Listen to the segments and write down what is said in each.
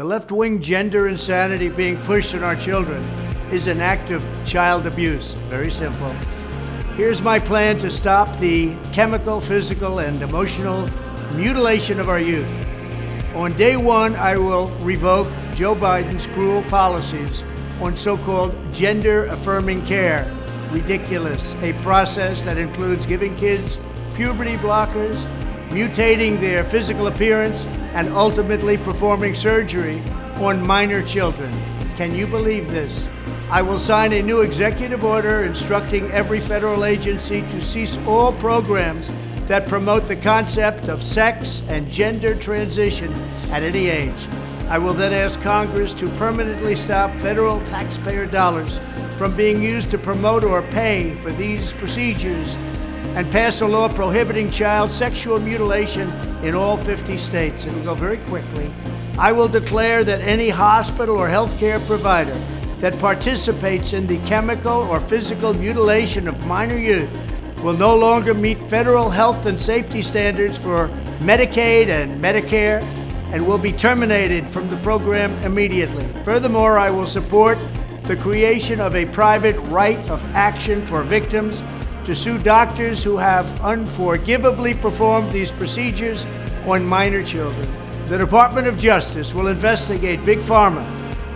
The left-wing gender insanity being pushed on our children is an act of child abuse. Very simple. Here's my plan to stop the chemical, physical, and emotional mutilation of our youth. On day one, I will revoke Joe Biden's cruel policies on so-called gender-affirming care. Ridiculous. A process that includes giving kids puberty blockers, mutating their physical appearance, and ultimately performing surgery on minor children. Can you believe this? I will sign a new executive order instructing every federal agency to cease all programs that promote the concept of sex and gender transition at any age. I will then ask Congress to permanently stop federal taxpayer dollars from being used to promote or pay for these procedures and pass a law prohibiting child sexual mutilation in all 50 states. It will go very quickly. I will declare that any hospital or healthcare provider that participates in the chemical or physical mutilation of minor youth will no longer meet federal health and safety standards for Medicaid and Medicare and will be terminated from the program immediately. Furthermore, I will support the creation of a private right of action for victims to sue doctors who have unforgivably performed these procedures on minor children. The Department of Justice will investigate Big Pharma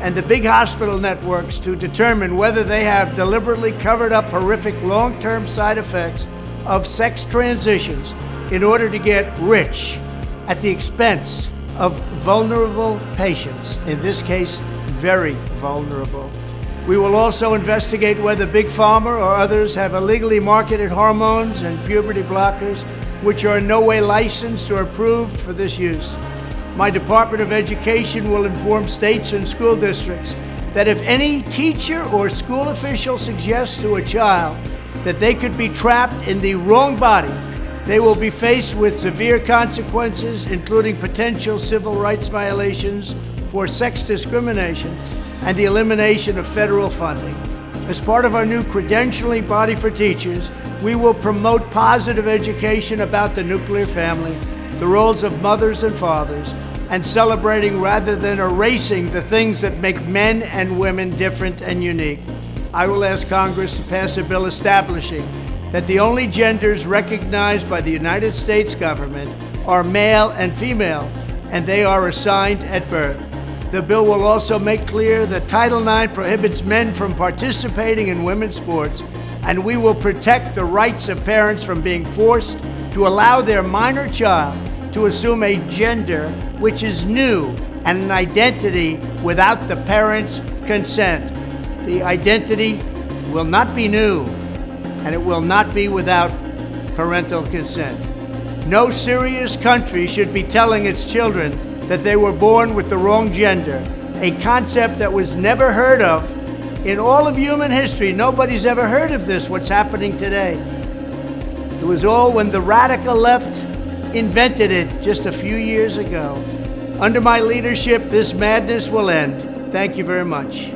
and the big hospital networks to determine whether they have deliberately covered up horrific long-term side effects of sex transitions in order to get rich at the expense of vulnerable patients, in this case, very vulnerable. We will also investigate whether Big Pharma or others have illegally marketed hormones and puberty blockers which are in no way licensed or approved for this use. My Department of Education will inform states and school districts that if any teacher or school official suggests to a child that they could be trapped in the wrong body, they will be faced with severe consequences, including potential civil rights violations for sex discrimination and the elimination of federal funding. As part of our new credentialing body for teachers, we will promote positive education about the nuclear family, the roles of mothers and fathers, and celebrating rather than erasing the things that make men and women different and unique. I will ask Congress to pass a bill establishing that the only genders recognized by the United States government are male and female, and they are assigned at birth. The bill will also make clear that Title IX prohibits men from participating in women's sports, and we will protect the rights of parents from being forced to allow their minor child to assume a gender which is new and an identity without the parents' consent. The identity will not be new, and it will not be without parental consent. No serious country should be telling its children that they were born with the wrong gender, a concept that was never heard of in all of human history. Nobody's ever heard of this, what's happening today. It was all when the radical left invented it just a few years ago. Under my leadership, this madness will end. Thank you very much.